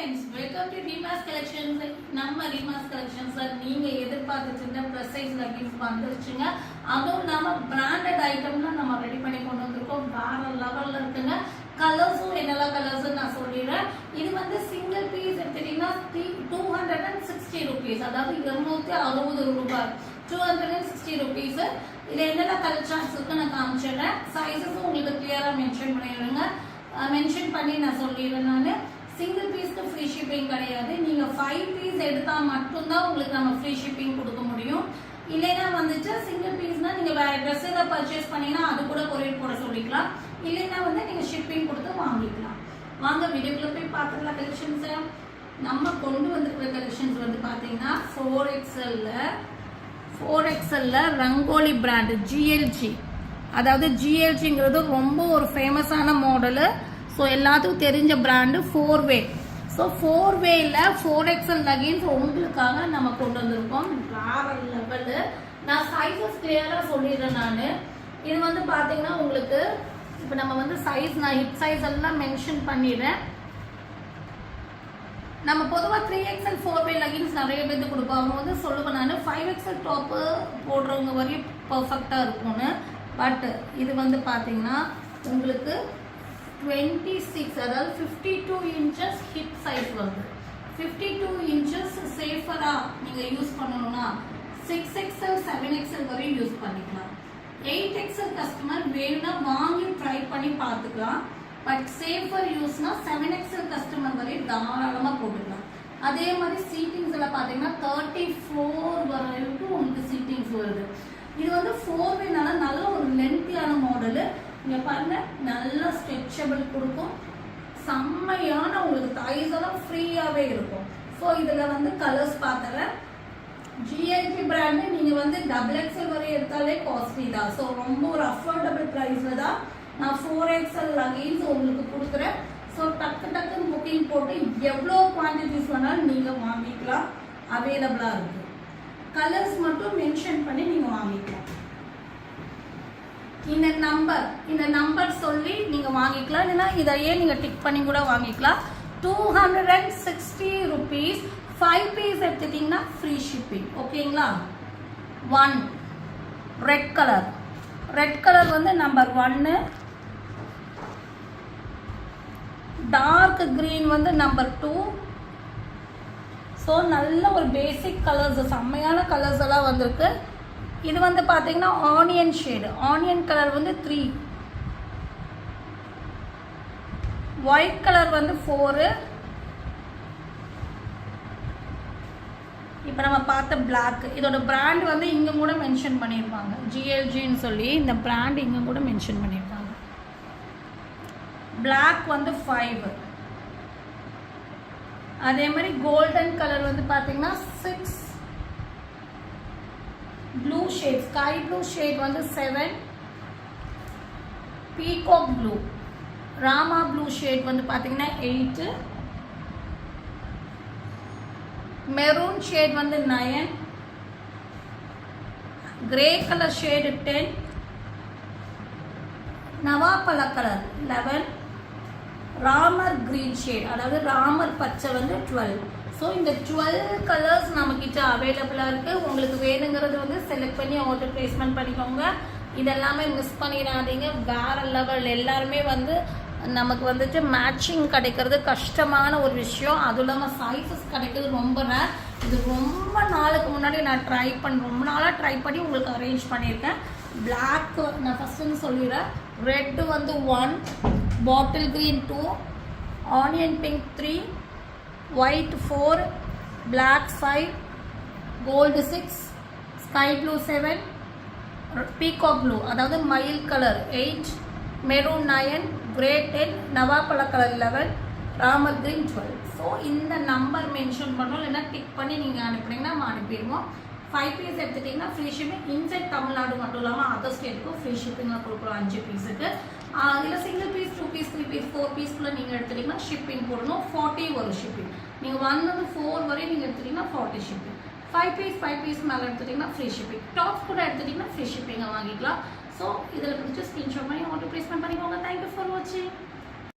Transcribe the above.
friends, welcome to Rima's Collections. நம்ம Rima's Collections நீங்க எதிர்பார்த்துட்டு இருந்த ப்ளஸ் சைஸ் லெகின்ஸ் வந்துருச்சுங்க. அதுவும் நம்ம பிராண்டட் ஐட்டம்ல நம்ம ரெடி பண்ணி கொண்டு வந்திருக்கோம். வேற லெவல்ல இருக்குங்க. கலர்ஸும் என்னெல்லாம் கலர்ஸ் நான் சொல்லிடுறேன். இது வந்து சிங்கிள் பீஸ் எடுத்தீங்கன்னா 260 rupees, அதாவது 260 ரூபாய், 260 rupees. இது என்னென்ன கலர் சார்ட்ஸ் இருக்கு நான் காமிச்சிடுறேன். சைஸஸும் உங்களுக்கு கிளியரா மென்ஷன் பண்ணிடுங்க. மென்ஷன் பண்ணி நான் சொல்லிடுறேன். நான் சிங்கிள் பீஸ்க்கு ஃப்ரீ ஷிப்பிங் கிடையாது. நீங்கள் 5 பீஸ் எடுத்தால் மட்டும்தான் உங்களுக்கு நம்ம ஃப்ரீ ஷிப்பிங் கொடுக்க முடியும். இல்லைன்னா வந்துட்டு சிங்கிள் பீஸ்னால் நீங்கள் வேறு ட்ரெஸ் ஏதாவது பர்ச்சேஸ் பண்ணிங்கன்னா அது கூட கொரியர் போட சொல்லிக்கலாம். இல்லைன்னா வந்து நீங்கள் ஷிப்பிங் கொடுத்து வாங்கிக்கலாம். வாங்க வீடியோக்குள்ளே போய் பார்த்துக்கலாம். கலெக்ஷன்ஸை நம்ம கொண்டு வந்திருக்கிற கலெக்ஷன்ஸ் வந்து பார்த்தீங்கன்னா 4XL ரங்கோலி பிராண்டு ஜிஎல்ஜி. அதாவது ஜிஎல்ஜிங்கிறது ரொம்ப ஒரு ஃபேமஸான மாடலு. ஸோ எல்லாத்துக்கும் தெரிஞ்ச brand 4-way. So 4-wayல 4XL leggings உங்களுக்காக நம்ம கொண்டு வந்திருக்கோம். வேற லெவலு. நான் சைஸஸ் கிளியராக சொல்லிடுறேன். நான் இது வந்து பார்த்தீங்கன்னா உங்களுக்கு இப்போ நம்ம வந்து சைஸ் நான் ஹிப் சைஸ் எல்லாம் மென்ஷன் பண்ணிடுறேன். நம்ம பொதுவாக 3XL 4-way லெகின்ஸ் நிறைய பேருக்கு கொடுப்போம். அவங்க வந்து சொல்லுவேன் நான் 5XL டாப்பு போடுறவங்க வரையும் பர்ஃபெக்டாக இருக்கும்னு. பட் இது வந்து பார்த்தீங்கன்னா உங்களுக்கு 26, அதாவது 52 inches ஹிப் சைஸ் வருது. 52 inches சேஃபராக நீங்கள் யூஸ் பண்ணணும்னா 6XL 7XL வரையும் யூஸ் பண்ணிக்கலாம். 8XL கஸ்டமர் வேணும்னா வாங்கி ட்ரை பண்ணி பார்த்துக்கலாம். பட் சேஃபர் யூஸ்னா 7XL கஸ்டமர் வரையும் தாராளமாக போட்டுக்கலாம். அதே மாதிரி சீட்டிங்ஸ் எல்லாம் பார்த்தீங்கன்னா 34 வரைக்கும் உங்களுக்கு சீட்டிங்ஸ் வருது. இது வந்து 4-wayனால நல்ல ஒரு லென்த்தியான மாடலு. இங்கே பாருங்க, நல்ல ஸ்ட்ரெச்சபிள் கொடுக்கும். செம்மையான உங்களுக்கு தைஸ் எல்லாம் ஃப்ரீயாகவே இருக்கும். ஸோ இதில் வந்து கலர்ஸ் பார்த்துறேன். ஜிஎல்ஜி பிராண்டு நீங்கள் வந்து XXL வரை எடுத்தாலே காஸ்ட்லி தான். ஸோ ரொம்ப ஒரு அஃபோர்டபுள் ப்ரைஸில் தான் நான் 4XL லெகின்ஸ் உங்களுக்கு கொடுக்குறேன். ஸோ டக்குன்னு புக்கிங் போட்டு எவ்வளோ குவான்டிட்டிஸ் வேணாலும் நீங்கள் வாங்கிக்கலாம். அவைலபிளாக இருக்குது. கலர்ஸ் மட்டும் மென்ஷன் பண்ணி நீங்கள் வாங்கிக்கலாம். இந்த நம்பர் சொல்லி நீங்கள் வாங்கிக்கலாம். இல்லைன்னா இதையே நீங்கள் டிக் பண்ணி கூட வாங்கிக்கலாம். 260 rupees. 5 பீஸ் எடுத்துட்டிங்கன்னா ஃப்ரீ ஷிப்பிங். ஓகேங்களா? 1 ரெட் கலர் வந்து நம்பர் 1. டார்க் கிரீன் வந்து நம்பர் 2. ஸோ நல்ல ஒரு பேசிக் கலர்ஸ், செம்மையான கலர்ஸ் எல்லாம் வந்திருக்கு. இது வந்து பார்த்தீங்கன்னா ஆனியன் ஷேடு. ஆனியன் கலர் வந்து 3. ஒயிட் கலர் வந்து 4. இப்போ நம்ம பார்த்த பிளாக். இதோட பிராண்ட் வந்து இங்கே கூட மென்ஷன் பண்ணியிருப்பாங்க. ஜிஎல்ஜின்னு சொல்லி இந்த பிராண்ட் இங்கே கூட மென்ஷன் பண்ணியிருப்பாங்க. பிளாக் வந்து 5. அதே மாதிரி கோல்டன் கலர் வந்து பார்த்தீங்கன்னா 6. Blue shade, sky blue shade வந்து 7. Peacock blue, Rama blue shade வந்து பார்த்தீங்கன்னா 8. மெரூன் ஷேட் வந்து 9. Grey colour shade 10. நவாப்பழ கலர் 11. ராமர் கிரீன் ஷேட், அதாவது ராமர் பச்சை வந்து 12. ஸோ இந்த 12 கலர்ஸ் நம்மக்கிட்ட அவைலபிளாக இருக்குது. உங்களுக்கு வேணுங்கிறது வந்து செலக்ட் பண்ணி ஆர்டர் ப்ளேஸ்மெண்ட் பண்ணிக்கோங்க. இதெல்லாமே மிஸ் பண்ணிடாதீங்க. வேறு லெவல். எல்லாருமே வந்து நமக்கு வந்துட்டு மேட்சிங் கிடைக்கிறது கஷ்டமான ஒரு விஷயம். அதுவும் இல்லாமல் சைஸஸ் கிடைக்கிறது ரொம்ப ரேர். இது ரொம்ப நாளுக்கு முன்னாடி நான் ரொம்ப நாளாக ட்ரை பண்ணி உங்களுக்கு அரேஞ்ச் பண்ணியிருக்கேன். பிளாக் நான் ஃபஸ்ட்டுன்னு சொல்லிடுறேன். ரெட்டு வந்து 1, bottle green 2, onion pink 3, white 4, black 5, gold 6, sky blue 7, peacock blue அதாவது மயில் கலர் 8, maroon 9, grey 10, நவாப்பழ கலர் 11, ராமர் green 12. ஸோ இந்த நம்பர் மென்ஷன் பண்ணோம். இல்லைன்னா டிக் பண்ணி நீங்கள் அனுப்புனீங்கன்னா நம்ம அனுப்பிடுவோம். 5 பீஸ் எடுத்துட்டிங்கன்னா ஃப்ரீ ஷிப்பிங். இன்சைட் தமிழ்நாடு மட்டும் இல்லாமல் அதர் ஸ்டேட்டுக்கும் ஃப்ரீ ஷிப்பிங்காக கொடுக்குறோம் 5 பீஸுக்கு. இல்லை சிங்கிள் பீஸ் 2 பீஸ் 3 பீஸ் 4 பீஸ்க்குள்ளே நீங்கள் எடுத்துட்டிங்கன்னா ஷிப்பிங் போடணும். 40 வரும் ஷிப்பிங். நீங்கள் 1 to 4 வரை நீங்கள் எடுத்துட்டிங்கன்னா 40 ஷிப்பிங். 5 பீஸ் மேலே எடுத்துட்டிங்கன்னா ஃப்ரீ ஷிப்பிங். டாப் கூட எடுத்துட்டிங்கன்னா ஃப்ரீ ஷிப்பிங்கை வாங்கிக்கலாம். ஸோ இதில் பிடிச்ச ஸ்க்ரீன்ஷாட் பண்ணி ஆர்டர் ப்ளேஸ்மெண்ட் பண்ணிக்கோங்க. தேங்க்யூ ஃபார் வாட்சிங்.